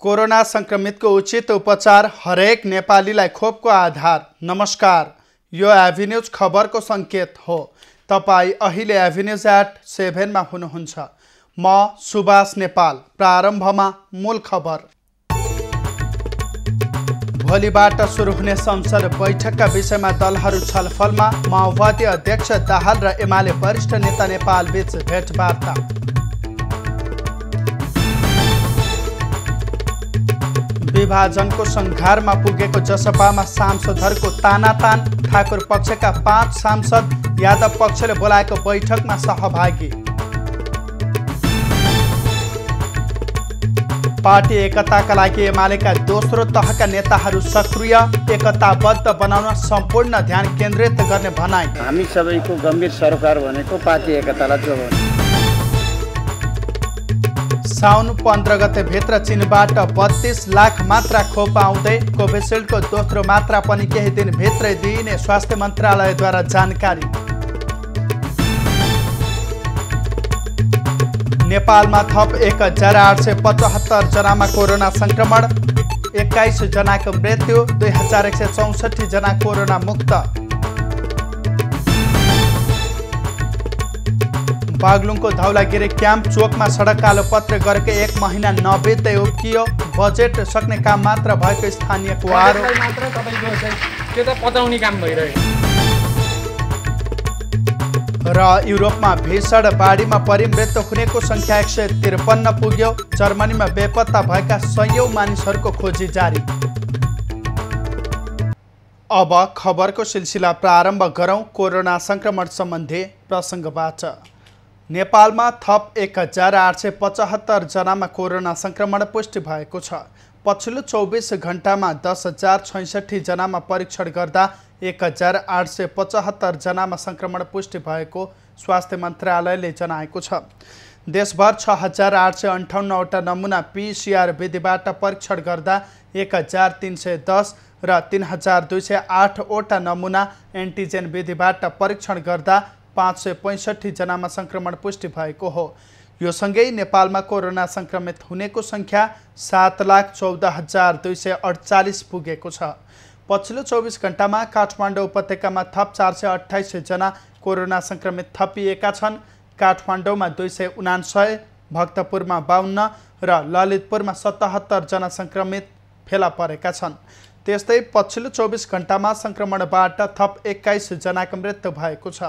Corona संक्रमितको उचित उपचार हरेक नेपालीलाई खोपको आधार। नमस्कार, यो एभिन्यूज खबरको सङ्केत हो। तपाईँ अहिले एभिन्यूज @7 मा हुनुहुन्छ। म सुभाष नेपाल। प्रारम्भमा मूल खबर। भोलिबाट सुरु हुने संसद बैठकका विषयमा दलहरू छलफलमा। माओवादी अध्यक्ष दाहाल र एमाले वरिष्ठ नेता नेपाल बीच भेटवार्ता। विभाजनको संघारमा पुगेको जसपामा सांसदहरूको तानातान। ठाकुर पक्षका 5 सांसद यादव पक्षले बोलाएको बैठकमा सहभागी। पार्टी एकताका लागि एमालेका दोस्रो तहका नेताहरू सक्रिय। एकताबद्ध बनाउन सम्पूर्ण ध्यान केन्द्रित गर्ने भनाइ। हामी सबैको गम्भीर सरकार भनेको पार्टी एकतालाई जोगाउने। साउन 15 गते भित्र चीनबाट 32 लाख मात्रा खोप आउँदै। कोभिसिल्डको दोस्रो मात्रा पनि केही दिनभित्रै दिइने स्वास्थ्य मन्त्रालयद्वारा जानकारी। नेपालमा थप 1875 जनामा कोरोना संक्रमण। 21 जनाको मृत्यु। 2164 जना कोरोना मुक्त। बागलुङको धौलागिरी क्याम्प चोकमा सडक कालोपत्र गरेको 1 महिना नबित्दै उब्कियो। बजेट सक्ने काम मात्र भएको स्थानीयको आरोप। त्यो त पचाउने काम भइरहेको। र युरोपमा भीषण बाढीमा परि मृत्यु हुनेको सङ्ख्या 153 पुग्यो। जर्मनीमा बेपत्ता भएका 100औं मानिसहरूको खोजी जारी। अब खबरको सिलसिला प्रारम्भ गरौँ कोरोना संक्रमण सम्बन्धी प्रसङ्गबाट। नेपालमा थप 1875 जनामा कोरोना संक्रमण पुष्टि भएको छ। पछिल्लो 24 घण्टामा 10,066 जनामा परीक्षण गर्दा 1875 जनामा संक्रमण पुष्टि भएको स्वास्थ्य मन्त्रालयले जनाएको छ। देशभर 6,858 वटा नमुना PCR विधिबाट परीक्षण गर्दा 1,310 र 3,208 वटा नमुना एन्टिजेन विधिबाट परीक्षण गर्दा 565 जनामा संक्रमण पुष्टि भएको हो। यो सँगै नेपालमा कोरोना संक्रमित हुनेको सङ्ख्या 7,14,248 पुगेको छ। पछिल्लो 24 घण्टामा काठमाडौँ उपत्यकामा थप 428 जना कोरोना संक्रमित थपिएका छन्। काठमाडौँमा 299, भक्तपुरमा 52 र ललितपुरमा 77 जना संक्रमित फेला परेका छन्। त्यस्तै पछिल्लो 24 घण्टामा संक्रमणबाट थप 21 जनाको मृत्यु भएको छ।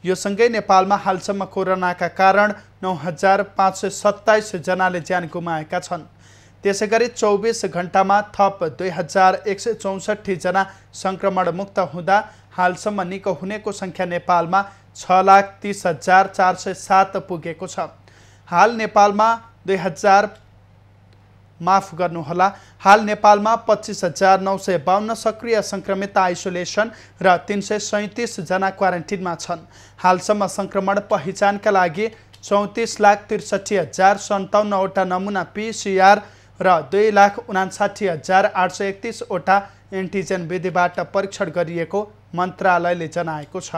यो सँगै नेपालमा हालसम्म कोरोनाका कारण 9,527 जनाले ज्यान गुमाएका छन्। त्यसैगरी 24 घण्टामा थप 2,164 जना संक्रमण मुक्त हुँदा हालसम्म निको हुनेको सङ्ख्या नेपालमा 6,30,407 पुगेको छ। हाल नेपालमा 25,952 सक्रिय संक्रमित आइसोलेसन र 337 जना क्वारेन्टिनमा छन्। हालसम्म संक्रमण पहिचानका लागि 34,63,057 वटा नमुना PCR र 2,59,831 वटा एन्टिजेन विधिबाट परीक्षण गरिएको मन्त्रालयले जनाएको छ।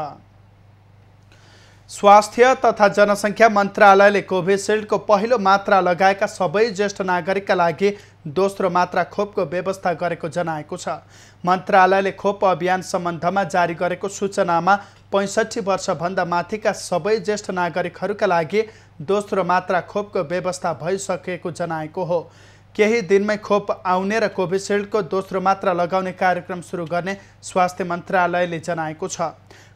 स्वास्थ्य तथा जनसङ्ख्या मन्त्रालयले कोभिसिल्डको पहिलो मात्रा लगाएका सबै ज्येष्ठ नागरिकका लागि दोस्रो मात्रा खोपको व्यवस्था गरेको जनाएको छ। मन्त्रालयले खोप अभियान सम्बन्धमा जारी गरेको सूचनामा 65 वर्षभन्दा माथिका सबै ज्येष्ठ नागरिकहरूका लागि दोस्रो मात्रा खोपको व्यवस्था भइसकेको जनाएको हो। केही दिनमै खोप आउने र कोभिसिल्डको दोस्रो मात्रा लगाउने कार्यक्रम सुरु गर्ने स्वास्थ्य मन्त्रालयले जनाएको छ।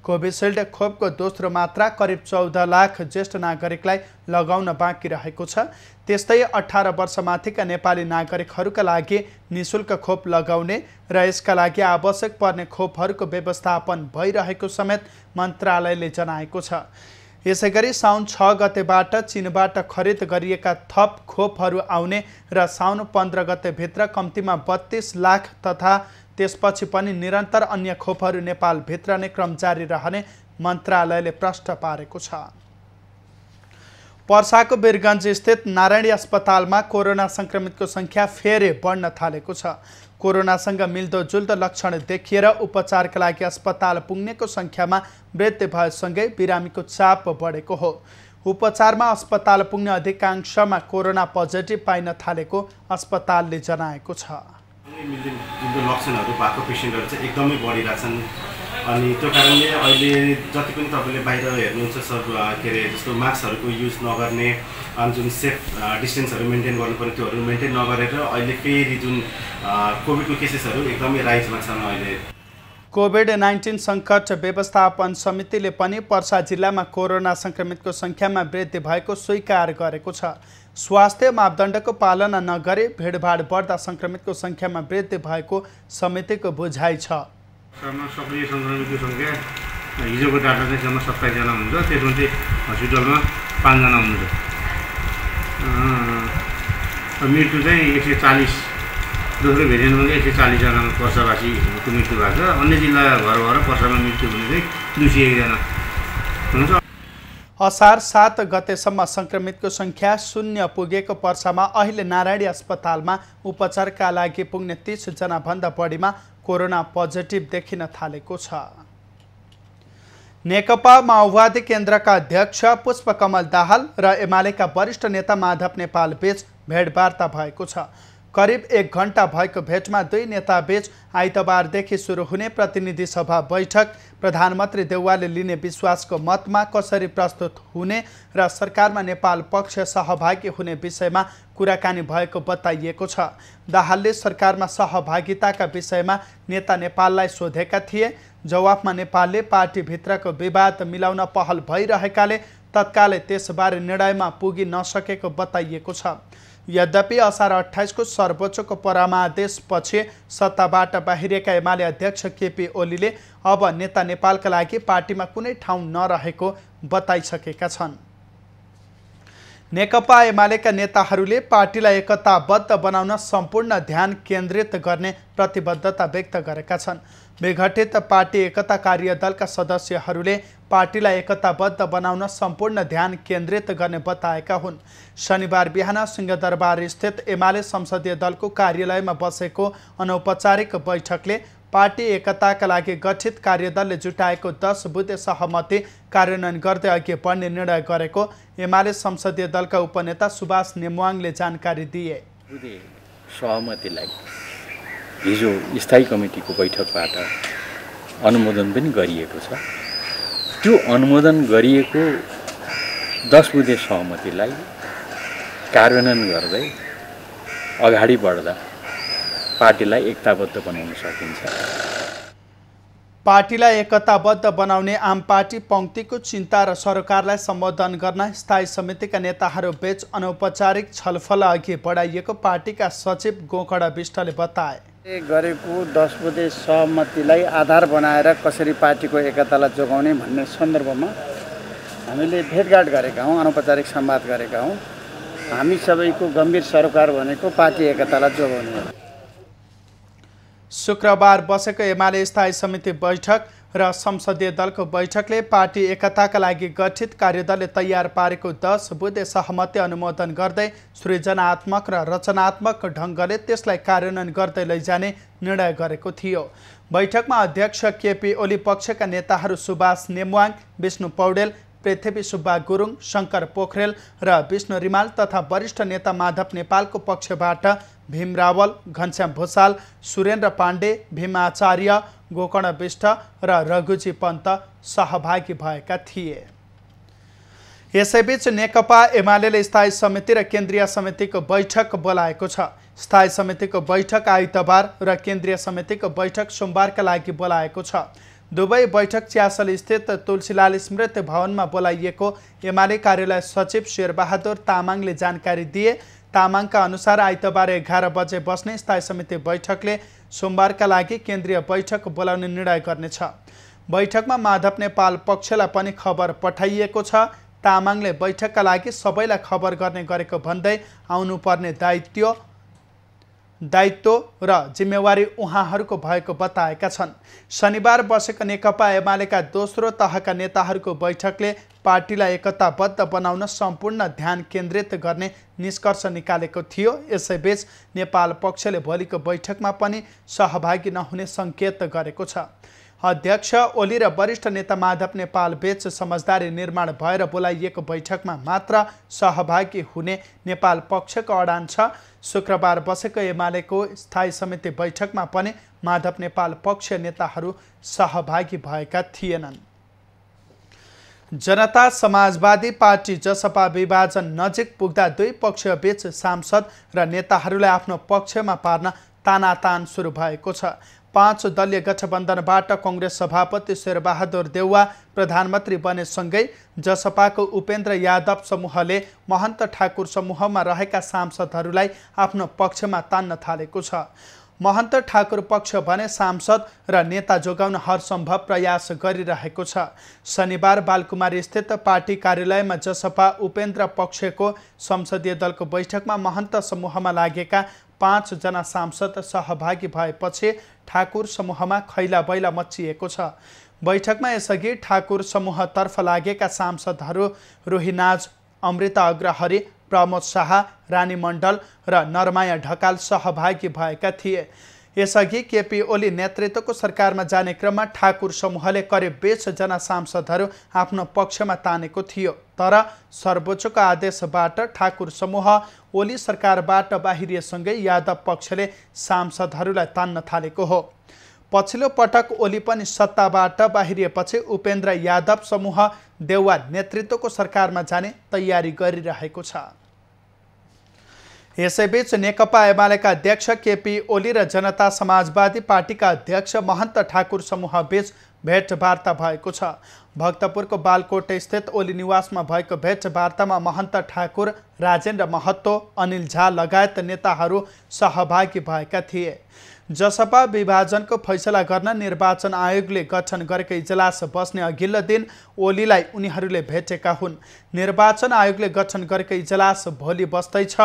कोभिसिल्ड खोपको दोस्रो मात्रा करिब 14 लाख ज्येष्ठ नागरिकलाई लगाउन बाँकी रहेको छ। त्यस्तै 18 वर्षमाथिका नेपाली नागरिकहरूका लागि निःशुल्क खोप लगाउने र यसका लागि आवश्यक पर्ने खोपहरूको व्यवस्थापन भइरहेको समेत मन्त्रालयले जनाएको छ। यसैगरी साउन 6 गतेबाट चीनबाट खरिद गरिएका थप खोपहरू आउने र साउन 15 गतेभित्र कम्तीमा 32 लाख तथा त्यसपछि पनि निरन्तर अन्य खोपहरू नेपालभित्र नै क्रम जारी रहने मन्त्रालयले प्रश्न पारेको छ। पर्साको वीरगञ्ज स्थित नारायणी अस्पतालमा कोरोना संक्रमितको सङ्ख्या फेरि बढ्न थालेको छ। कोरोनासँग मिल्दोजुल्दो लक्षण देखिएर उपचारका लागि अस्पताल पुग्नेको सङ्ख्यामा वृद्धि भएसँगै बिरामीको चाप बढेको हो। उपचारमा अस्पताल पुग्ने अधिकांशमा कोरोना पोजिटिभ पाइन थालेको अस्पतालले जनाएको छ। जुन लक्षणहरू भएको पेसेन्टहरू चाहिँ एकदमै बढिरहेछन् अनि त्यो कारणले अहिले जति पनि तपाईँले बाहिर हेर्नुहुन्छ सब के अरे जस्तो मास्कहरूको युज नगर्ने अनि जुन सेफ डिस्टेन्सहरू मेन्टेन गर्नुपर्ने त्योहरू मेन्टेन नगरेर अहिले फेरि जुन कोभिडको केसेसहरू एकदमै राइजमा छन्। अहिले कोभिड-19 सङ्कट व्यवस्थापन समितिले पनि पर्सा जिल्लामा कोरोना सङ्क्रमितको सङ्ख्यामा वृद्धि भएको स्वीकार गरेको छ। स्वास्थ्य मापदण्डको पालना नगरे भिडभाड बढ्दा सङ्क्रमितको सङ्ख्यामा वृद्धि भएको समितिको बुझाइ छ। सक्रिय सङ्क्रमितको सङ्ख्या हिजोको डाटा चाहिँ जम्मा 27 जना हुन्छ, त्यसमा चाहिँ हस्पिटलमा 5 जना हुनुहुन्छ। मृत्यु चाहिँ 140, दोस्रो भेरिएन्टमा चाहिँ 140 जना पर्सावासीको मृत्यु भएको छ। अन्य जिल्ला भएर पर्सामा मृत्यु हुने चाहिँ 201 जना हुनुहुन्छ। असार 7 गतेसम्म सङ्क्रमितको सङ्ख्या 0 पुगेको पर्सामा अहिले नारायणी अस्पतालमा उपचारका लागि पुग्ने 30 जनाभन्दा बढीमा कोरोना पोजिटिभ देखिन थालेको छ। नेकपा माओवादी केन्द्रका अध्यक्ष पुष्पकमल दाहाल र एमालेका वरिष्ठ नेता माधव नेपाल बीच भेटवार्ता भएको छ। करिब 1 घण्टा भएको भेटमा दुई नेताबीच आइतबारदेखि सुरु हुने प्रतिनिधि सभा बैठक प्रधानमन्त्री देउवाले लिने विश्वासको मतमा कसरी प्रस्तुत हुने र सरकारमा नेपाल पक्ष सहभागी हुने विषयमा कुराकानी भएको बताइएको छ। दाहालले सरकारमा सहभागिताका विषयमा नेता नेपाललाई सोधेका थिए। जवाफमा नेपालले पार्टीभित्रको विवाद मिलाउन पहल भइरहेकाले तत्कालै त्यसबारे निर्णयमा पुगी नसकेको बताइएको छ। यद्यपि असार 28 को सर्वोच्चको परामर्शपछि सत्ताबाट बाहिरिएका एमाले अध्यक्ष केपी ओलीले अब नेता नेपालका लागि पार्टीमा कुनै ठाउँ नरहेको बताइसकेका छन्। नेकपा एमालेका नेताहरूले पार्टीलाई एकताबद्ध बनाउन सम्पूर्ण ध्यान केन्द्रित गर्ने प्रतिबद्धता व्यक्त गरेका छन्। विघटित पार्टी एकता कार्यदलका सदस्यहरूले पार्टीलाई एकताबद्ध बनाउन सम्पूर्ण ध्यान केन्द्रित गर्ने बताएका हुन्। शनिबार बिहान सिंहदरबार स्थित एमाले संसदीय दलको कार्यालयमा बसेको अनौपचारिक बैठकले पार्टी एकताका लागि गठित कार्यदलले जुटाएको 10 बुँदे सहमति कार्यान्वयन गर्दै अघि बढ्ने निर्णय गरेको एमाले संसदीय दलका उपनेता सुभाष नेमुवाङले जानकारी दिए। सहमतिलाई हिजो स्थायी कमिटीको बैठकबाट अनुमोदन पनि गरिएको छ। त्यो अनुमोदन गरिएको 10 बुँदे सहमतिलाई कार्यान्वयन गर्दै अगाडि बढ्दा पार्टीलाई एकताबद्ध बनाउन सकिन्छ। पार्टीलाई एकताबद्ध बनाउने आम पार्टी पंक्तिको चिन्ता र सरकारलाई सम्बोधन गर्न स्थायी समितिका नेताहरू बीच अनौपचारिक छलफल अघि बढाइएको पार्टीका सचिव गोकर्ण विष्टले बताए। गरेको 10 बुँदे सहमतिलाई आधार बनाएर कसरी पार्टीको एकतालाई जोगाउने भन्ने सन्दर्भमा हामीले भेटघाट गरेका हौँ, अनौपचारिक संवाद गरेका हौँ। हामी सबैको गम्भीर सरोकार भनेको पार्टी एकतालाई जोगाउने हो। शुक्रबार बसेको एमाले स्थायी समिति बैठक र संसदीय दलको बैठकले पार्टी एकताका लागि गठित कार्यदलले तयार पारेको 10 बुँदे सहमति अनुमोदन गर्दै सृजनात्मक र रचनात्मक ढङ्गले त्यसलाई कार्यान्वयन गर्दै लैजाने निर्णय गरेको थियो। बैठकमा अध्यक्ष केपी ओली पक्षका नेताहरू सुभाष नेमुवाङ, विष्णु पौडेल, पृथ्वी सुब्बा गुरुङ, शङ्कर पोखरेल र विष्णु रिमाल तथा वरिष्ठ नेता माधव नेपालको पक्षबाट भीम रावल, घनश्याम भूषाल, सुरेन्द्र पाण्डे, भीम आचार्य, गोकर्ण विष्ट र रघुजी पन्त सहभागी भएका थिए। यसैबीच नेकपा एमालेले स्थायी समिति र केन्द्रीय समितिको बैठक बोलाएको छ। स्थायी समितिको बैठक आइतबार र केन्द्रीय समितिको बैठक सोमबारका लागि बोलाएको छ। दुवै बैठक च्यासल स्थित तुलसीलाल स्मृति भवनमा बोलाइएको एमाले कार्यालय सचिव शेरबहादुर तामाङले जानकारी दिए। तामाङका अनुसार आइतबार 11 बजे बस्ने स्थायी समिति बैठकले सोमबारका लागि केन्द्रीय बैठक बोलाउने निर्णय गर्नेछ। बैठकमा माधव नेपाल पक्षलाई पनि खबर पठाइएको छ। तामाङले बैठकका लागि सबैलाई खबर गर्ने गरेको भन्दै आउनुपर्ने दायित्व र जिम्मेवारी उहाँहरूको भएको बताएका छन्। शनिबार बसेको नेकपा एमालेका दोस्रो तहका नेताहरूको बैठकले पार्टीलाई एकताबद्ध बनाउन सम्पूर्ण ध्यान केन्द्रित गर्ने निष्कर्ष निकालेको थियो। यसैबीच नेपाल पक्षले भोलिको बैठकमा पनि सहभागी नहुने सङ्केत गरेको छ। अध्यक्ष ओली र वरिष्ठ नेता माधव नेपालबीच समझदारी निर्माण भएर बोलाइएको बैठकमा मात्र सहभागी हुने नेपाल पक्षको अडान छ। शुक्रबार बसेको एमालेको स्थायी समिति बैठकमा पनि माधव नेपाल पक्ष नेताहरू सहभागी भएका थिएनन्। जनता समाजवादी पार्टी जसपा विभाजन नजिक पुग्दा दुई पक्षबीच सांसद र नेताहरूलाई आफ्नो पक्षमा पार्न तानातान सुरु भएको छ। 5 दलीय गठबन्धनबाट कङ्ग्रेस सभापति शेरबहादुर देउवा प्रधानमन्त्री बनेसँगै जसपाको उपेन्द्र यादव समूहले महन्त ठाकुर समूहमा रहेका सांसदहरूलाई आफ्नो पक्षमा तान्न थालेको छ। महन्त ठाकुर पक्ष भने सांसद र नेता जोगाउन हरसम्भव प्रयास गरिरहेको छ। शनिबार बालकुमारी स्थित पार्टी कार्यालयमा जसपा उपेन्द्र पक्षको संसदीय दलको बैठकमा महन्त समूहमा लागेका 5 जना सांसद सहभागी भएपछि ठाकुर समूहमा खैला बैला मचिएको छ। बैठकमा यसअघि ठाकुर समूहतर्फ लागेका सांसदहरू रोहिनाज, अमृता अग्रहरी, प्रमोद शाह, रानी मण्डल र नरमाया ढकाल सहभागी भएका थिए। यसअघि केपी ओली नेतृत्वको सरकारमा जाने क्रममा ठाकुर समूहले करिब 20 जना सांसदहरू आफ्नो पक्षमा तानेको थियो। तर सर्वोच्चको आदेशबाट ठाकुर समूह ओली सरकारबाट बाहिरिएसँगै यादव पक्षले सांसदहरूलाई तान्न थालेको हो। पछिल्लो पटक ओली पनि सत्ताबाट बाहिरिएपछि उपेन्द्र यादव समूह देउवा नेतृत्वको सरकारमा जाने तयारी गरिरहेको छ। यसैबीच नेकपा एमालेका अध्यक्ष केपी ओली र जनता समाजवादी पार्टीका अध्यक्ष महन्त ठाकुर समूहबीच भेटवार्ता भएको छ। भक्तपुरको बालकोट स्थित ओली निवासमा भएको भेटवार्तामा महन्त ठाकुर, राजेन्द्र महतो, अनिल झा लगायत नेताहरू सहभागी भएका थिए। जसपा विभाजनको फैसला गर्न निर्वाचन आयोगले गठन गरेको इजलास बस्ने अघिल्लो दिन ओलीलाई उनीहरूले भेटेका हुन्। निर्वाचन आयोगले गठन गरेको इजलास भोलि बस्दैछ।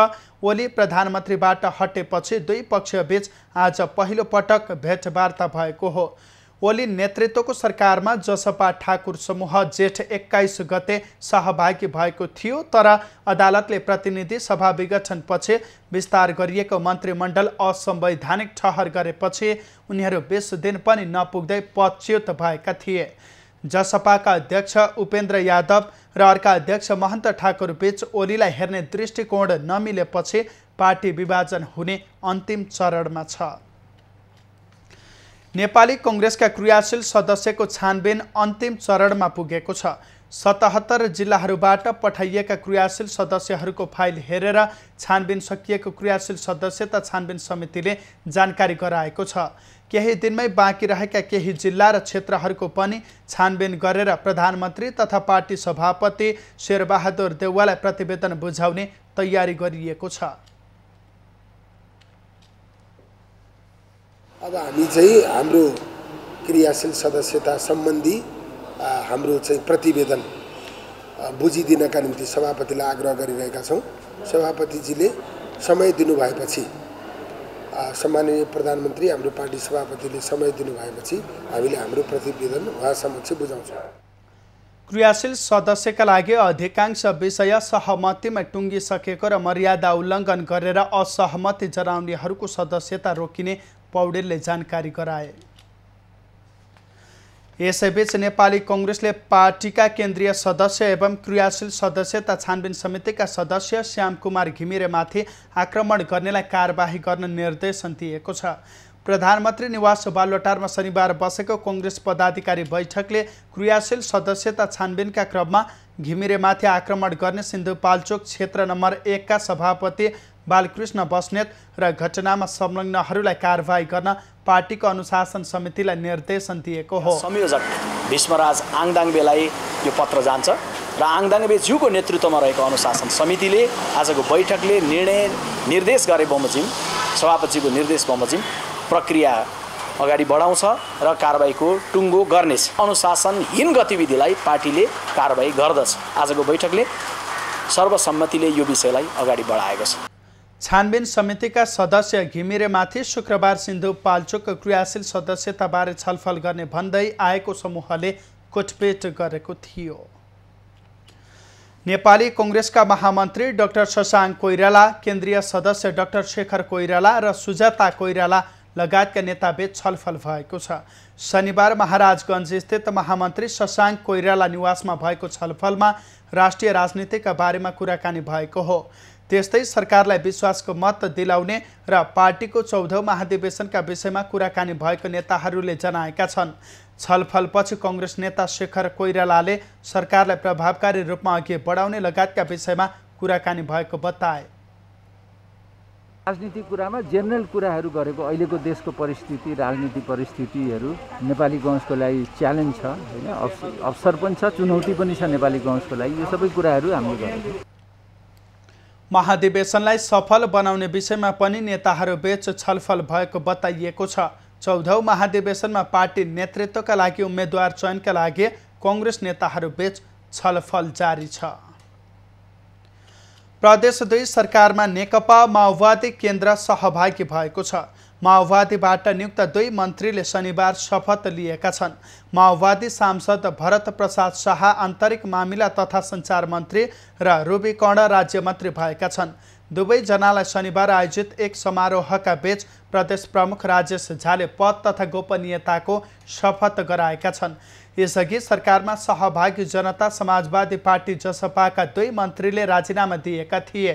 ओली प्रधानमन्त्रीबाट हटेपछि दुई पक्षबीच आज पहिलो पटक भेटवार्ता भएको हो। ओली नेतृत्वको सरकारमा जसपा ठाकुर समूह जेठ 21 गते सहभागी भएको थियो। तर अदालतले प्रतिनिधि सभा विघटनपछि विस्तार गरिएको मन्त्रीमण्डल असंवैधानिक ठहर गरेपछि उनीहरू 20 दिन पनि नपुग्दै पदच्युत भएका थिए। जसपाका अध्यक्ष उपेन्द्र यादव र अर्का अध्यक्ष महन्त ठाकुर बीच ओलीलाई हेर्ने दृष्टिकोण नमिलेपछि पार्टी विभाजन हुने अन्तिम चरणमा छ। नेपाली कङ्ग्रेसका क्रियाशील सदस्यको छानबिन अन्तिम चरणमा पुगेको छ। 77 जिल्लाहरूबाट पठाइएका क्रियाशील सदस्यहरूको फाइल हेरेर छानबिन सकिएको क्रियाशील सदस्यता छानबिन समितिले जानकारी गराएको छ। केही दिनमै बाँकी रहेका केही जिल्ला र क्षेत्रहरूको पनि छानबिन गरेर प्रधानमन्त्री तथा पार्टी सभापति शेरबहादुर देउवालाई प्रतिवेदन बुझाउने तयारी गरिएको छ। अब हामी चाहिँ हाम्रो क्रियाशील सदस्यता सम्बन्धी हाम्रो चाहिँ प्रतिवेदन बुझिदिनका निम्ति सभापतिलाई आग्रह गरिरहेका छौँ। सभापतिजीले समय दिनुभएपछि, सम्माननीय प्रधानमन्त्री हाम्रो पार्टी सभापतिले समय दिनुभएपछि हामीले हाम्रो प्रतिवेदन उहाँ समक्ष बुझाउँछौँ। क्रियाशील सदस्यका लागि अधिकांश विषय सहमतिमा टुङ्गिसकेको र मर्यादा उल्लङ्घन गरेर असहमति जनाउनेहरूको सदस्यता रोकिने पौडेलले जानकारी गराए। यसैबीच नेपाली कङ्ग्रेसले पार्टीका केन्द्रीय सदस्य एवं क्रियाशील सदस्यता छानबिन समितिका सदस्य श्यामकुमार घिमिरेमाथि आक्रमण गर्नेलाई कारबाही गर्न निर्देशन दिएको छ। प्रधानमन्त्री निवास बालुवाटारमा शनिबार बसेको कङ्ग्रेस पदाधिकारी बैठकले क्रियाशील सदस्यता छानबिनका क्रममा घिमिरेमाथि आक्रमण गर्ने सिन्धुपाल्चोक क्षेत्र नम्बर 1 का सभापति बालकृष्ण बस्नेत र घटनामा संलग्नहरूलाई कारबाही गर्न पार्टीको अनुशासन समितिलाई निर्देशन दिएको हो। संयोजक भीष्मराज आङदाङबेलाई यो पत्र जान्छ र आङदाङबेज्यूको नेतृत्वमा रहेको अनुशासन समितिले आजको बैठकले निर्देश गरे बमोजिम सभापतिको निर्देश बमोजिम प्रक्रिया अगाडि बढाउँछ र कारबाहीको टुङ्गो गर्नेछ। अनुशासनहीन गतिविधिलाई पार्टीले कारबाही गर्दछ। आजको बैठकले सर्वसम्मतिले यो विषयलाई अगाडि बढाएको छ। छानबिन समितिका सदस्य घिमिरेमाथि शुक्रबार सिन्धुपाल्चोक क्रियाशील सदस्यताबारे छलफल गर्ने भन्दै आएको समूहले कुटपिट गरेको थियो। नेपाली कांग्रेसका महामन्त्री डाक्टर शशाङ्क कोइराला, केन्द्रीय सदस्य डाक्टर शेखर कोइराला र सुजाता कोइराला लगायतका नेताबीच छलफल भएको छ। शनिबार महाराजगञ्ज स्थित महामन्त्री शशाङ्क कोइराला निवासमा भएको छलफलमा राष्ट्रिय राजनीतिका बारेमा कुराकानी भएको हो। त्यस्तै सरकारलाई विश्वासको मत दिलाउने र पार्टीको 14औं महाधिवेशनका विषयमा कुराकानी भएको नेताहरूले जनाएका छन्। छलफलपछि कांग्रेस नेता शेखर कोइरालाले सरकारलाई प्रभावकारी रूपमा अघि बढाउने लगायतका विषयमा कुराकानी भएको बताए। राजनीतिक कुरामा जेनरल कुराहरू गरेको अहिलेको देशको परिस्थिति, राजनीतिक परिस्थितिहरू नेपाली कांग्रेसको लागि च्यालेन्ज छ हैन, अवसर पनि छ, चुनौती पनि छ नेपाली कांग्रेसको लागि। यो सबै कुराहरू हामीले गरेको। महाधिवेशनलाई सफल बनाउने विषयमा पनि नेताहरूबीच छलफल भएको बताइएको छ। 14औं महाधिवेशनमा पार्टी नेतृत्वका लागि उम्मेदवार चयनका लागि कांग्रेस नेताहरूबीच छलफल जारी छ। प्रदेश 2 सरकारमा नेकपा माओवादी केन्द्र सहभागी भएको छ। माओवादीबाट नियुक्त 2 मन्त्रीले शनिबार शपथ लिएका छन्। माओवादी सांसद भरत प्रसाद शाह आन्तरिक मामिला तथा सञ्चार मन्त्री र रुबी कर्ण राज्य मन्त्री भएका छन्। दुवैजनालाई शनिबार आयोजित एक समारोहका बीच प्रदेश प्रमुख राजेश झाले पद तथा गोपनीयताको शपथ गराएका छन्। यसअघि सरकारमा सहभागी जनता समाजवादी पार्टी जसपाका 2 मन्त्रीले राजीनामा दिएका थिए।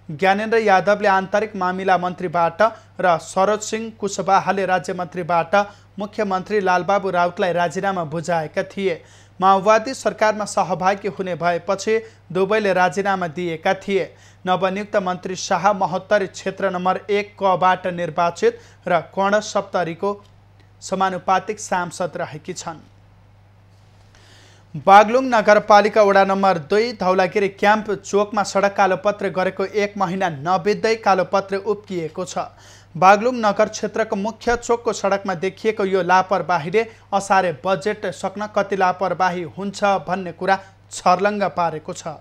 ज्ञानेन्द्र यादवले आन्तरिक मामिला मन्त्रीबाट र सरोज सिंह कुशवाहाले राज्य मन्त्रीबाट मुख्यमन्त्री लालबाबु राउतलाई राजीनामा बुझाएका थिए। माओवादी सरकारमा सहभागी हुने भएपछि दुवैले राजीनामा दिएका थिए। नवनियुक्त मन्त्री शाह महोत्तरी क्षेत्र नम्बर 1 क बाट निर्वाचित र कर्ण सप्तरीको समानुपातिक सांसद रहेकी छन्। बागलुङ नगरपालिका वडा नम्बर 2 धौलागिरी क्याम्प चोकमा सडक कालोपत्र गरेको 1 महिना नबित्दै कालोपत्र उप्किएको छ। बागलुङ नगर क्षेत्रको मुख्य चोकको सडकमा देखिएको यो लापरवाहीले असारे बजेट सक्न कति लापरवाही हुन्छ भन्ने कुरा छर्लङ्ग पारेको छ।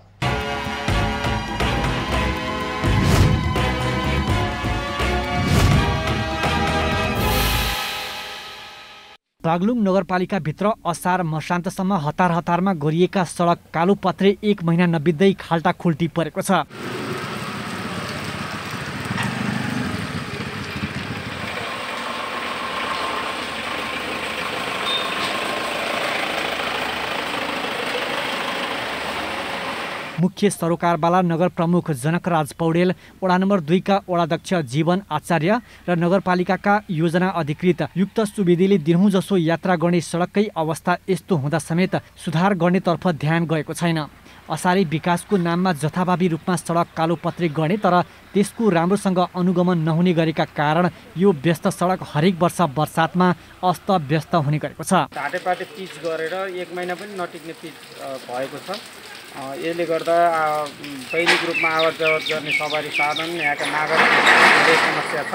बागलुङ नगरपालिकाभित्र असार मसान्तसम्म हतार हतारमा गरिएका सडक कालोपत्रे 1 महिना नबित्दै खाल्टा खुल्टी परेको छ। मुख्य सरोकारवाला नगर प्रमुख जनकराज पौडेल, वडा नम्बर 2 का वडाध्यक्ष जीवन आचार्य र नगरपालिकाका योजना अधिकृत युक्त सुवेदीले दिनहुँ जसो यात्रा गर्ने सडककै अवस्था यस्तो हुँदा समेत सुधार गर्नेतर्फ ध्यान गएको छैन। असारी विकासको नाममा जथाभावी रूपमा सडक कालोपत्रे गर्ने तर त्यसको राम्रोसँग अनुगमन नहुने गरेका कारण यो व्यस्त सडक हरेक वर्ष बर्सातमा अस्त व्यस्त हुने गरेको छ। घाटेपाटे पिच गरेर 1 महिना पनि नटिक्ने पिच भएको छ। यसले गर्दा दैनिक रूपमा आवत जावत गर्ने सवारी साधन यहाँका नागरिकहरूको धेरै समस्या छ।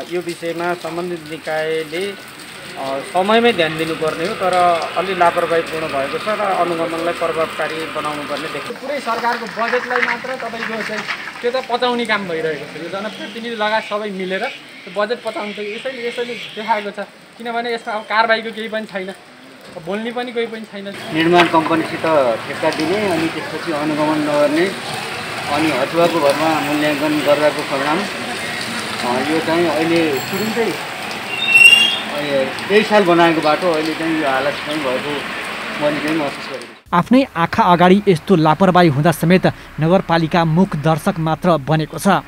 यो विषयमा सम्बन्धित निकायले समयमै ध्यान दिनुपर्ने हो, तर अलि लापरवाहीपूर्ण भएको छ र अनुगमनलाई प्रभावकारी बनाउनु पर्ने देखिन्छ। पुरै सरकारको बजेटलाई मात्र तपाईँको चाहिँ त्यो त पचाउने काम भइरहेको छ। यो जनप्रतिनिधि लगायत सबै मिलेर त्यो बजेट पचाउनु त यसैले देखाएको छ। किनभने यसमा अब कारबाहीको केही पनि छैन, बोल्ने पनि कोही पनि छैन। निर्माण कम्पनीसित ठेक्का दिने अनि त्यसपछि अनुगमन नगर्ने अनि हचुवाको भरमा मूल्याङ्कन गरेको परिणाम यो चाहिँ अहिले तुरुन्तै 23 साल बनाएको बाटो अहिले चाहिँ यो हालत चाहिँ भएको मैले चाहिँ महसुस गरेको छु। आफ्नै आँखा अगाडि यस्तो लापरवाही हुँदा समेत नगरपालिका मुख दर्शक मात्र बनेको छ।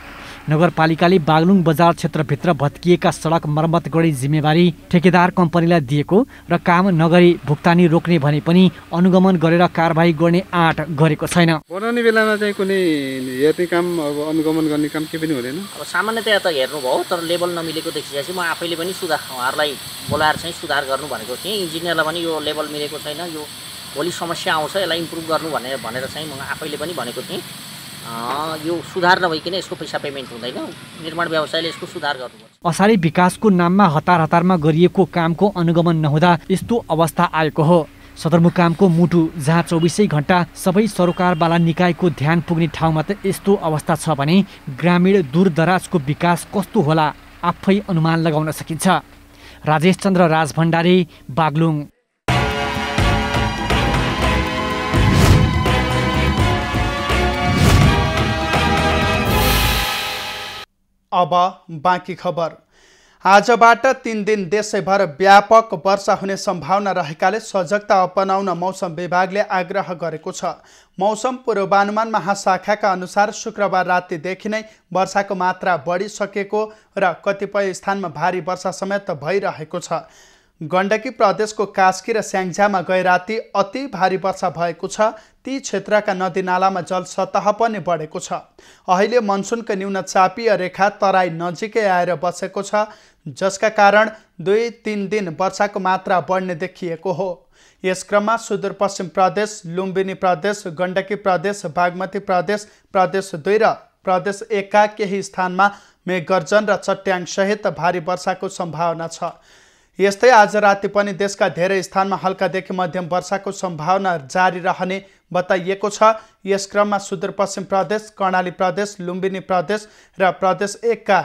नगरपालिकाले बागलुङ बजार क्षेत्रभित्र भत्किएका सडक मर्मत गर्ने जिम्मेवारी ठेकेदार कम्पनीलाई दिएको र काम नगरी भुक्तानी रोक्ने भने पनि अनुगमन गरेर कारबाही गर्ने आँट गरेको छैन। बनाउने बेलामा चाहिँ कुनै हेर्ने काम अब अनुगमन गर्ने काम के पनि हुँदैन। अब सामान्यतया त हेर्नुभयो, तर लेभल नमिलेको देखिसकेपछि म आफैले पनि उहाँहरूलाई बोलाएर चाहिँ सुधार गर्नु भनेको थिएँ। इन्जिनियरलाई पनि यो लेभल मिलेको छैन, यो भोलि समस्या आउँछ, यसलाई इम्प्रुभ गर्नु भनेर चाहिँ म आफैले पनि भनेको थिएँ। यो सुधार नभइकन यसको पैसा पेमेन्ट हुँदैन। निर्माण व्यवसायले यसको सुधार गर्नुपर्छ। असारी विकासको नाममा हतार हतारमा गरिएको कामको अनुगमन नहुँदा यस्तो अवस्था आएको हो। सदरमुकामको मुटु जहाँ 24 घण्टा सबै सरोकारवाला निकायको ध्यान पुग्ने ठाउँमा त यस्तो अवस्था छ भने ग्रामीण दूरदराजको विकास कस्तो होला आफै अनुमान लगाउन सकिन्छ। राजेश चन्द्र राजभण्डारी, बागलुङ। अब बाँकी खबर। आजबाट 3 दिन देशैभर व्यापक वर्षा हुने सम्भावना रहेकाले सजगता अपनाउन मौसम विभागले आग्रह गरेको छ। मौसम पूर्वानुमान महाशाखाका अनुसार शुक्रबार रातिदेखि नै वर्षाको मात्रा बढिसकेको र कतिपय स्थानमा भारी वर्षा समेत भइरहेको छ। गण्डकी प्रदेशको कास्की र स्याङ्जामा गए राति अति भारी वर्षा भएको छ। ती क्षेत्रका नदीनालामा जलसतह पनि बढेको छ। अहिले मनसुनको न्यून चापीय रेखा तराई नजिकै आएर बसेको छ, जसका कारण 2-3 दिन वर्षाको मात्रा बढ्ने देखिएको हो। यस क्रममा सुदूरपश्चिम प्रदेश, लुम्बिनी प्रदेश, गण्डकी प्रदेश, बागमती प्रदेश, प्रदेश 2 र प्रदेश 1 का केही स्थानमा मेघगर्जन र चट्याङसहित भारी वर्षाको सम्भावना छ। यस्तै आज राति पनि देशका धेरै स्थानमा हल्कादेखि मध्यम वर्षाको सम्भावना जारी रहने बताइएको छ। यस क्रममा सुदूरपश्चिम प्रदेश, कर्णाली प्रदेश, लुम्बिनी प्रदेश र प्रदेश 1 का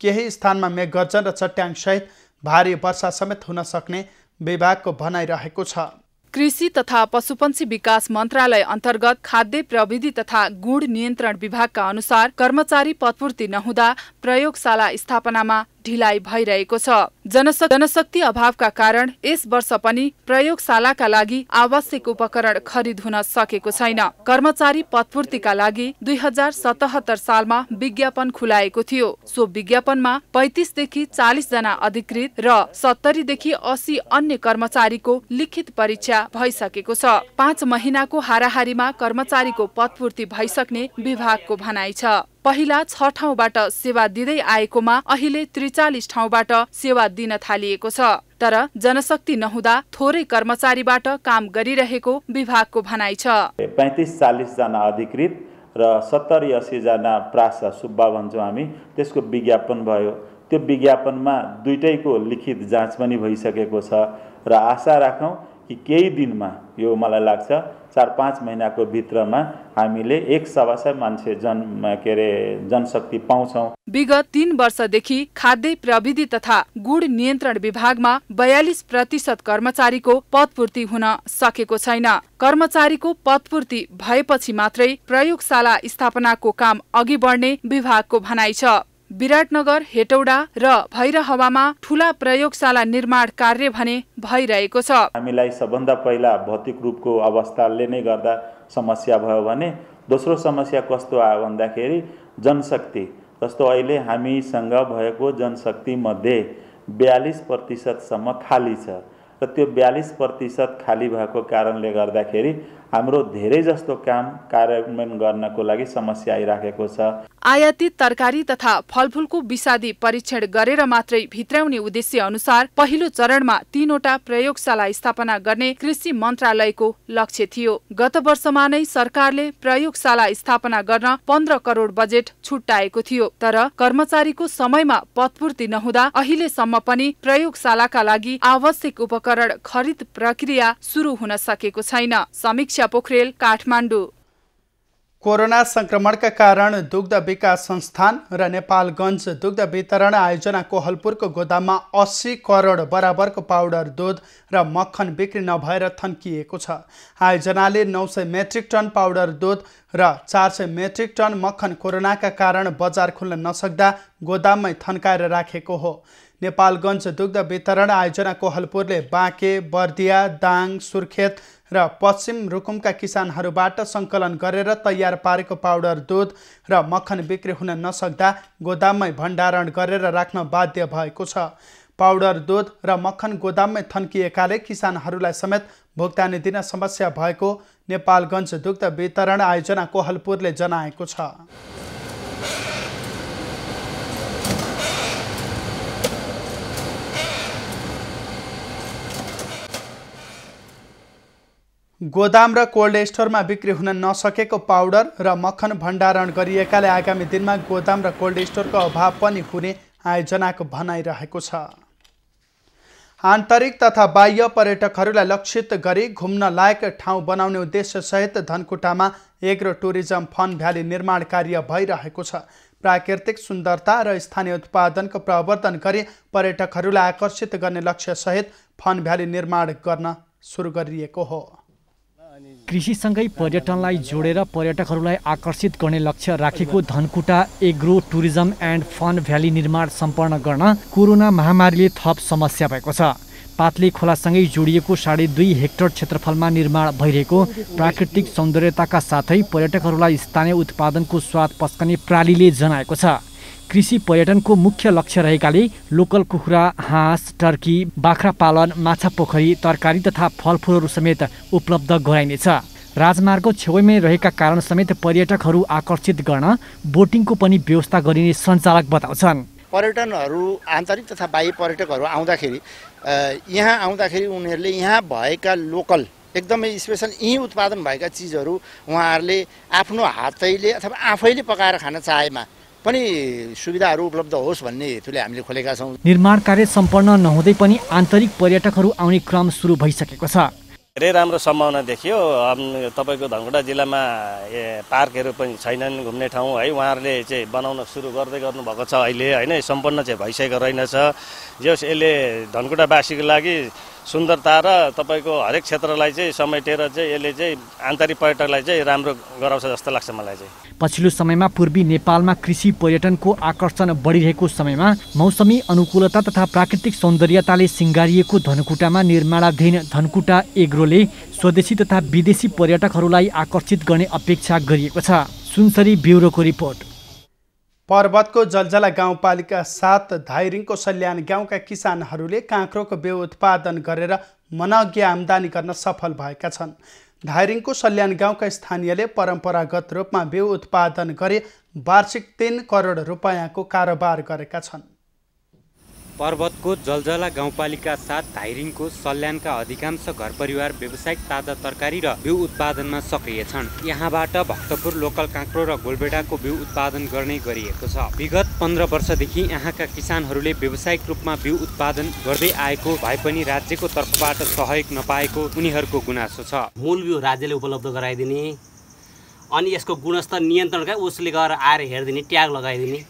केही स्थानमा मेघगर्जन र चट्याङसहित भारी वर्षा समेत हुन सक्ने विभागको भनाइरहेको छ। कृषि तथा पशुपन्छी विकास मन्त्रालय अन्तर्गत खाद्य प्रविधि तथा गुण नियन्त्रण विभागका अनुसार कर्मचारी पदपूर्ति नहुँदा प्रयोगशाला स्थापनामा ढिलाइ भइरहेको छ। जनशक्ति अभावका कारण यस वर्ष पनि प्रयोगशालाका लागि आवश्यक उपकरण खरिद हुन सकेको छैन। कर्मचारी पदपूर्तिका लागि 2077 सालमा विज्ञापन खुलाएको थियो। सो विज्ञापनमा 35 देखि 40 जना अधिकृत र 70 देखि 80 अन्य कर्मचारीको लिखित परीक्षा भइसकेको छ। 5 महिनाको हाराहारीमा कर्मचारीको पदपूर्ति भइसक्ने विभागको भनाइ छ। पहिला 6 ठाउँबाट सेवा दिँदै आएकोमा अहिले 43 ठाउँबाट सेवा दिन थालिएको छ। तर जनशक्ति नहुँदा थोरै कर्मचारीबाट काम गरिरहेको विभागको भनाइ छ। 35-40 जना अधिकृत र 70-80 जना प्रासा सुब्बा भन्छौँ हामी, त्यसको विज्ञापन भयो। त्यो विज्ञापनमा दुईटैको लिखित जाँच पनि भइसकेको छ र आशा राखौँ कि केही दिनमा, यो मलाई लाग्छ 4-5 महिनाको भित्रमा हामीले 100 मान्छे जनशक्ति पाउँछौँ। विगत 3 वर्षदेखि खाद्य प्रविधि तथा गुण नियन्त्रण विभागमा 42% कर्मचारीको पदपूर्ति हुन सकेको छैन। कर्मचारीको पदपूर्ति भएपछि मात्रै प्रयोगशाला स्थापनाको काम अघि बढ्ने विभागको भनाइ छ। विराटनगर, हेटौडा र भैरहवामा ठूला प्रयोगशाला निर्माण कार्य भने भइरहेको छ। हामीलाई सबभन्दा पहिला भौतिक रूपको अवस्थाले नै गर्दा समस्या भयो भने दोस्रो समस्या कस्तो आयो भन्दाखेरि जनशक्ति। जस्तो अहिले हामीसँग भएको जनशक्ति मध्ये 42% सम्म खाली छ र त्यो 42% खाली भएको कारणले गर्दाखेरि हाम्रो धेरै जस्तो काम कार्यान्वयन गर्नको लागि समस्या आइराखेको छ। आयातित तरकारी तथा फलफूलको विषादी परीक्षण गरेर मात्रै भित्राउने उद्देश्य अनुसार पहिलो चरणमा 3 वटा प्रयोगशाला स्थापना गर्ने कृषि मन्त्रालयको लक्ष्य थियो। गत वर्षमा नै सरकारले प्रयोगशाला स्थापना गर्न 15 करोड बजेट छुट्याएको थियो। तर कर्मचारीको समयमा पदपूर्ति नहुँदा अहिलेसम्म पनि प्रयोगशालाका लागि आवश्यक उपकरण खरिद प्रक्रिया सुरु हुन सकेको छैन। समीक्षा पोखरेल, काठमाडौँ। कोरोना संक्रमणका कारण दुग्ध विकास संस्थान र नेपालगञ्ज दुग्ध वितरण आयोजना कोहलपुरको गोदाममा 80 करोड बराबरको पाउडर दुध र मक्खन बिक्री नभएर थन्किएको छ। आयोजनाले 900 मेट्रिक टन पाउडर दुध र 400 मेट्रिक टन मक्खन कोरोनाका कारण बजार खुल्न नसक्दा गोदाममै थन्काएर राखेको हो। नेपालगञ्ज दुग्ध वितरण आयोजना कोहलपुरले बाँके, बर्दिया, दाङ, सुर्खेत र पश्चिम रुकुमका किसानहरूबाट सङ्कलन गरेर तयार पारेको पाउडर दुध र मक्खन बिक्री हुन नसक्दा गोदाममै भण्डारण गरेर राख्न बाध्य भएको छ। पाउडर दुध र मक्खन गोदाममै थन्किएकाले किसानहरूलाई समेत भुक्तानी दिन समस्या भएको नेपालगञ्ज दुग्ध वितरण आयोजना कोहलपुरले जनाएको छ। गोदाम र कोल्ड स्टोरमा बिक्री हुन नसकेको पाउडर र मक्खन भण्डारण गरिएकाले आगामी दिनमा गोदाम र कोल्ड स्टोरको अभाव पनि हुने आयोजनाको भनाइरहेको छ। आन्तरिक तथा बाह्य पर्यटकहरूलाई लक्षित गरी घुम्न लायक ठाउँ बनाउने उद्देश्यसहित धनकुटामा एग्रो टुरिज्म फन भ्याली निर्माण कार्य भइरहेको छ। प्राकृतिक सुन्दरता र स्थानीय उत्पादनको प्रवर्धन गरी पर्यटकहरूलाई आकर्षित गर्ने लक्ष्यसहित फन भ्याली निर्माण गर्न सुरु गरिएको हो। कृषिसँगै पर्यटनलाई जोडेर पर्यटकहरूलाई आकर्षित गर्ने लक्ष्य राखेको Dhankuta agro tourism and fun valley निर्माण सम्पन्न गर्न कोरोना महामारीले थप समस्या भएको छ। पातली खोलासँगै जोडिएको 2.5 हेक्टर क्षेत्रफलमा निर्माण भइरहेको प्राकृतिक सौन्दर्यताका साथै पर्यटकहरूलाई स्थानीय उत्पादनको स्वाद पस्कने प्रालीले जनाएको छ। कृषि पर्यटनको मुख्य लक्ष्य रहेकाले लोकल कुखुरा, हाँस, टर्की, बाख्रा पालन, माछा पोखरी, तरकारी तथा फलफुलहरू समेत उपलब्ध गराइनेछ। राजमार्ग छेउमै रहेका कारण समेत पर्यटकहरू आकर्षित गर्न बोटिङको पनि व्यवस्था गरिने सञ्चालक बताउँछन्। पर्यटनहरू आन्तरिक तथा बाह्य पर्यटकहरू आउँदाखेरि यहाँ आउँदाखेरि उनीहरूले यहाँ भएका लोकल एकदमै स्पेसल यहीँ उत्पादन भएका चिजहरू उहाँहरूले आफ्नो हातैले अथवा आफैले पकाएर खान चाहेमा पनि सुविधाहरू उपलब्ध होस् भन्ने हेतुले हामीले खोलेका छौँ। निर्माण कार्य सम्पन्न नहुँदै पनि आन्तरिक पर्यटकहरू आउने क्रम सुरु भइसकेको छ। धेरै राम्रो सम्भावना देखियो। तपाईँको धनकुटा जिल्लामा पार्कहरू पनि छैनन्, घुम्ने ठाउँ है, उहाँहरूले चाहिँ बनाउन सुरु गर्नुभएको छ अहिले होइन, सम्पन्न चाहिँ भइसकेको रहेनछ। जस यसले धनकुटावासीको लागि सुन्दरता र तपाईँको हरेक क्षेत्रलाई चाहिँ समेटेर चाहिँ यसले चाहिँ आन्तरिक पर्यटकलाई चाहिँ राम्रो गराउँछ जस्तो लाग्छ मलाई चाहिँ। पछिल्लो समयमा पूर्वी नेपालमा कृषि पर्यटनको आकर्षण बढिरहेको समयमा मौसमी अनुकूलता तथा प्राकृतिक सौन्दर्यताले सिँगारिएको धनकुटामा निर्माणाधीन धनकुटा एग्रोले स्वदेशी तथा विदेशी पर्यटकहरूलाई आकर्षित गर्ने अपेक्षा गरिएको छ। सुनसरी ब्युरोको रिपोर्ट। पर्वतको जलजला गाउँपालिका 7 धाइरिङको सल्यान गाउँका किसानहरूले काँक्रोको बिउ उत्पादन गरेर मनग्य आम्दानी गर्न सफल भएका छन्। धाइरिङको सल्यान गाउँका स्थानीयले परम्परागत रूपमा बिउ उत्पादन गरी वार्षिक 3 करोड रुपैयाँको कारोबार गरेका छन्। पर्वतको जलजला गाउँपालिका 7 धाइरिङको सल्यानका अधिकांश घर परिवार व्यावसायिक ताजा तरकारी र बिउ उत्पादनमा सक्रिय छन्। यहाँबाट भक्तपुर लोकल काँक्रो र गोलबेडाको बिउ उत्पादन गर्ने गरिएको छ। विगत 15 वर्षदेखि यहाँका किसानहरूले व्यावसायिक रूपमा बिउ उत्पादन गर्दै आएको भए पनि राज्यको तर्फबाट सहयोग नपाएको उनीहरूको गुनासो छ। मूल बिउ राज्यले उपलब्ध गराइदिने अनि यसको गुणस्तर नियन्त्रणका उसले गएर आएर हेरिदिने, ट्याग लगाइदिने,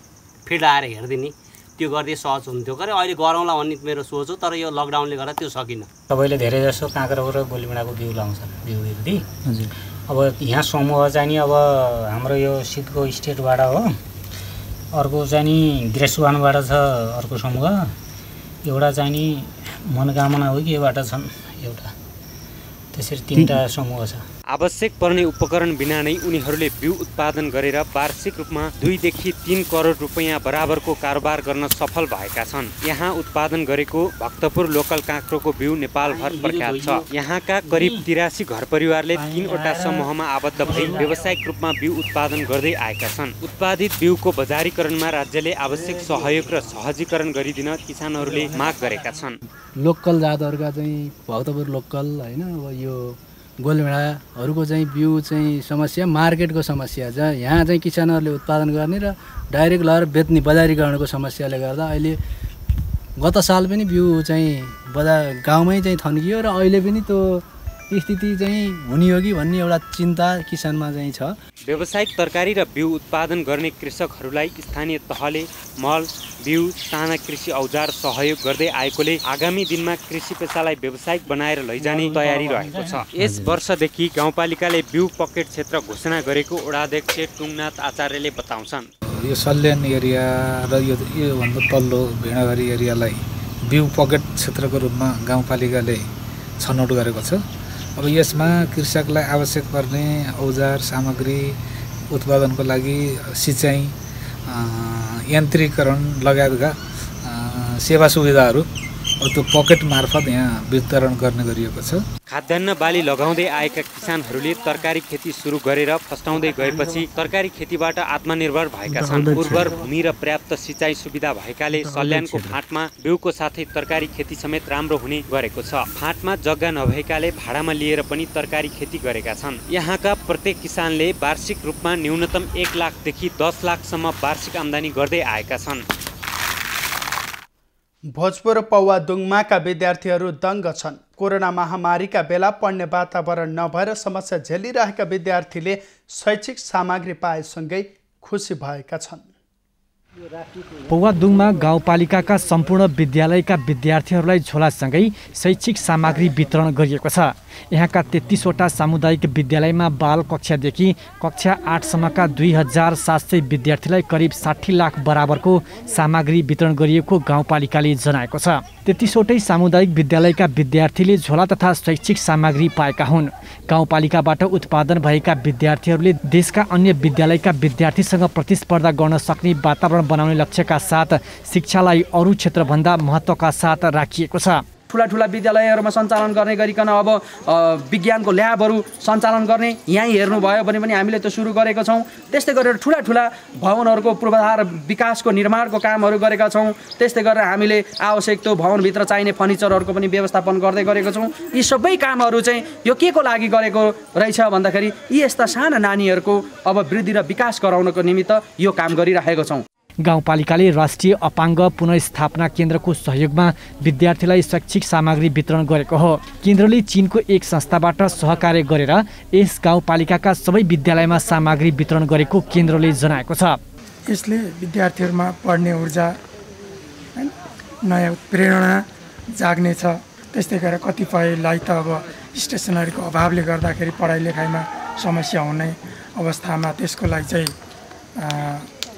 फिल्ड आएर हेरिदिने, त्यो गर्दै सहज हुन्थ्यो। अहिले गरौँला भन्ने मेरो सोच हो, तर यो लकडाउनले गर्दा त्यो सकिन। सबैले धेरै जसो काँक्रो र गोलीबेडाको बिउ लाउँछ बिउ हेर्दै। अब यहाँ समूह चाहिँ नि अब हाम्रो यो सिटको स्टेटबाट हो, अर्को चाहिँ नि ग्रेसवानबाट छ अर्को समूह, एउटा चाहिँ नि मनोकामना हो कि योबाट छन् एउटा, त्यसरी 3टा समूह छ। आवश्यक पर्ने उपकरण बिना नै उनीहरूले बिउ उत्पादन गरेर वार्षिक रूपमा 2 देखि 3 करोड रुपैयाँ बराबरको कारोबार गर्न सफल भएका छन्। यहाँ उत्पादन गरेको भक्तपुर लोकल काँक्रोको बिउ नेपालभर प्रख्यात छ। यहाँका करिब 83 घर परिवारले 3वटा समूहमा आबद्ध भई व्यावसायिक रूपमा बिउ उत्पादन गर्दै आएका छन्। उत्पादित बिउको बजारीकरणमा राज्यले आवश्यक सहयोग र सहजीकरण गरिदिन किसानहरूले माग गरेका छन्। लोकल जातहरूका चाहिँ भक्तपुर लोकल होइन, अब यो गोलबेडाहरूको चाहिँ बिउ चाहिँ समस्या, मार्केटको समस्या छ। यहाँ चाहिँ किसानहरूले उत्पादन गर्ने र डाइरेक्ट लगेर बेच्ने बजारीकरणको समस्याले गर्दा अहिले गत साल पनि बिउ चाहिँ गाउँमै चाहिँ थन्कियो र अहिले पनि त्यो स्थिति चाहिँ हुने हो कि भन्ने एउटा चिन्ता किसानमा चाहिँ छ। व्यावसायिक तरकारी र बिउ उत्पादन गर्ने कृषकहरूलाई स्थानीय तहले मल, बिउ, साना कृषि औजार सहयोग गर्दै आएकोले आगामी दिनमा कृषि पेसालाई व्यावसायिक बनाएर लैजाने तयारी रहेको छ। यस वर्षदेखि गाउँपालिकाले बिउ पकेट क्षेत्र घोषणा गरेको वडाध्यक्ष टुङनाथ आचार्यले बताउँछन्। यो सल्यान एरिया र योभन्दा तल्लो भेडाघरी एरियालाई बिउ पकेट क्षेत्रको रूपमा गाउँपालिकाले छनौट गरेको छ। अब यसमा कृषकलाई आवश्यक पर्ने औजार सामग्री उत्पादनको लागि सिँचाइ, यन्त्रीकरण लगायतका सेवा सुविधाहरू त्यो पकेट मार्फत यहाँ वितरण गर्ने गरिएको छ। खाद्यान्न बाली लगाउँदै आएका किसानहरूले तरकारी खेती सुरु गरेर फस्टाउँदै गएपछि तरकारी खेतीबाट आत्मनिर्भर भएका छन्। उर्वर भूमि र पर्याप्त सिँचाइ सुविधा भएकाले सल्यानको फाँटमा बिउको साथै तरकारी खेती समेत राम्रो हुने गरेको छ। फाँटमा जग्गा नभएकाले भाडामा लिएर पनि तरकारी खेती गरेका छन्। यहाँका प्रत्येक किसानले वार्षिक रूपमा न्यूनतम 1 लाखदेखि 10 लाखसम्म वार्षिक आम्दानी गर्दै आएका छन्। भोजपुर पौवा दुङमाका विद्यार्थीहरू दङ्ग छन्। कोरोना महामारीका बेला पढ्ने वातावरण नभएर समस्या झेलिरहेका विद्यार्थीले शैक्षिक सामग्री पाएसँगै खुसी भएका छन्। पौवादुङमा गाउँपालिकाका सम्पूर्ण विद्यालयका विद्यार्थीहरूलाई झोलासँगै शैक्षिक सामग्री वितरण गरिएको छ। यहाँका 33वटा सामुदायिक विद्यालयमा बाल कक्षादेखि कक्षा 8सम्मका 2700 विद्यार्थीलाई करिब 60 लाख बराबरको सामग्री वितरण गरिएको गाउँपालिकाले जनाएको छ। 33वटै सामुदायिक विद्यालयका विद्यार्थीले झोला तथा शैक्षिक सामग्री पाएका हुन्। गाउँपालिकाबाट उत्पादन भएका विद्यार्थीहरूले देशका अन्य विद्यालयका विद्यार्थीसँग प्रतिस्पर्धा गर्न सक्ने वातावरण बनाउने लक्ष्यका साथ शिक्षालाई अरू क्षेत्रभन्दा महत्त्वका साथ राखिएको छ। ठुला विद्यालयहरूमा सञ्चालन गर्ने गरिकन अब विज्ञानको ल्याबहरू सञ्चालन गर्ने यहीँ हेर्नुभयो भने पनि हामीले त्यो सुरु गरेका छौँ। त्यस्तै गरेर ठुला भवनहरूको पूर्वाधार विकासको निर्माणको कामहरू गरेका छौँ। त्यस्तै गरेर हामीले आवश्यक त्यो भवनभित्र चाहिने फर्निचरहरूको पनि व्यवस्थापन गर्दै गरेका छौँ। यी सबै कामहरू चाहिँ यो के को लागि गरेको रहेछ भन्दाखेरि यी यस्ता साना नानीहरूको अब वृद्धि र विकास गराउनको निमित्त यो काम गरिरहेको छौँ। गाउँपालिकाले राष्ट्रिय अपाङ्ग पुनर्स्थापना केन्द्रको सहयोगमा विद्यार्थीलाई शैक्षिक सामग्री वितरण गरेको हो। केन्द्रले चीनको एक संस्थाबाट सहकार्य गरेर यस गाउँपालिकाका सबै विद्यालयमा सामग्री वितरण गरेको केन्द्रले जनाएको छ। यसले विद्यार्थीहरूमा पढ्ने ऊर्जा, नयाँ प्रेरणा जाग्नेछ। त्यस्तै गरेर कतिपयलाई त अब स्टेसनरीको अभावले गर्दाखेरि पढाइ लेखाइमा समस्या हुने अवस्थामा त्यसको लागि चाहिँ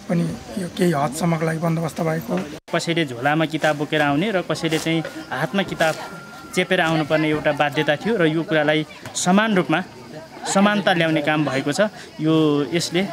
पनि यो केही हदसम्मको लागि बन्दोबस्त भएको। कसैले झोलामा किताब बोकेर आउने र कसैले चाहिँ हातमा किताब चेपेर आउनुपर्ने एउटा बाध्यता थियो र यो कुरालाई समान रूपमा समानता ल्याउने काम भएको छ। यो यसले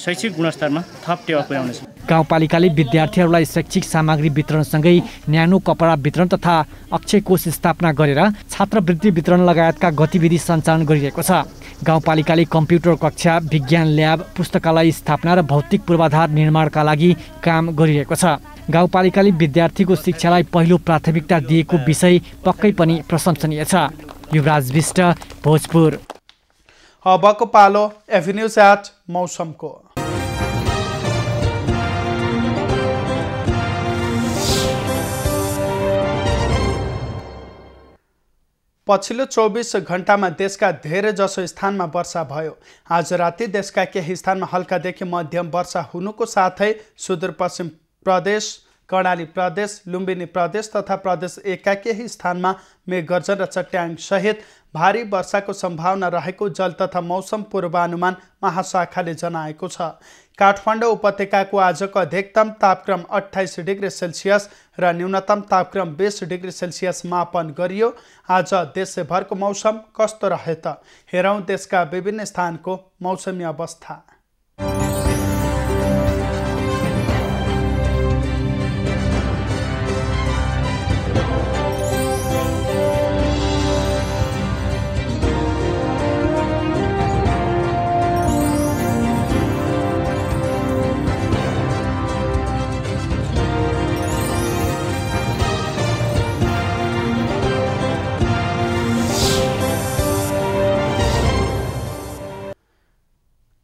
शैक्षिक गुणस्तरमा थप टेवा पुर्याउनेछ। गाउँपालिकाले विद्यार्थीहरूलाई शैक्षिक सामग्री वितरणसँगै न्यानो कपडा वितरण तथा अक्षय कोष स्थापना गरेर छात्रवृत्ति वितरण लगायतका गतिविधि सञ्चालन गरिरहेको छ। गाउँपालिकाले कम्प्युटर कक्षा, विज्ञान ल्याब, पुस्तकालय स्थापना र भौतिक पूर्वाधार निर्माणका लागि काम गरिरहेको छ। गाउँपालिकाले विद्यार्थीको शिक्षालाई पहिलो प्राथमिकता दिएको विषय पक्कै पनि प्रशंसनीय छ। युवराज विष्ट, भोजपुर। अबको पालो एभिन्यूज एट मौसमको। पछिल्लो 24 घण्टामा देशका धेरैजसो स्थानमा वर्षा भयो। आज राति देशका केही स्थानमा हल्कादेखि मध्यम वर्षा हुनुको साथै सुदूरपश्चिम प्रदेश, कर्णाली प्रदेश, लुम्बिनी प्रदेश तथा प्रदेश एकका केही स्थानमा मेघगर्जन र चट्याङ सहित भारी वर्षाको सम्भावना रहेको जल तथा मौसम पूर्वानुमान महाशाखाले जनाएको छ। काठमाडौँ उपत्यकाको आजको अधिकतम तापक्रम 28 डिग्री सेल्सियस र न्यूनतम तापक्रम 20 डिग्री सेल्सियस मापन गरियो। आज देशभरको मौसम कस्तो रहे त हेरौँ देशका विभिन्न स्थानको मौसमी अवस्था।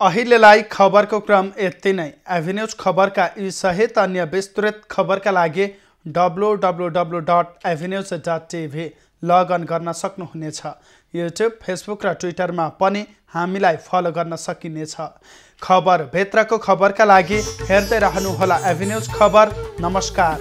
अहिलेलाई खबरको क्रम यति नै। एभिन्यूज खबरका यी सहित अन्य विस्तृत खबरका लागि www.avenews.tv लगअन गर्न सक्नुहुनेछ। युट्युब, फेसबुक र ट्विटरमा पनि हामीलाई फलो गर्न सकिनेछ। खबर भित्रको खबरका लागि हेर्दै रहनुहोला एभिन्यूज खबर। नमस्कार।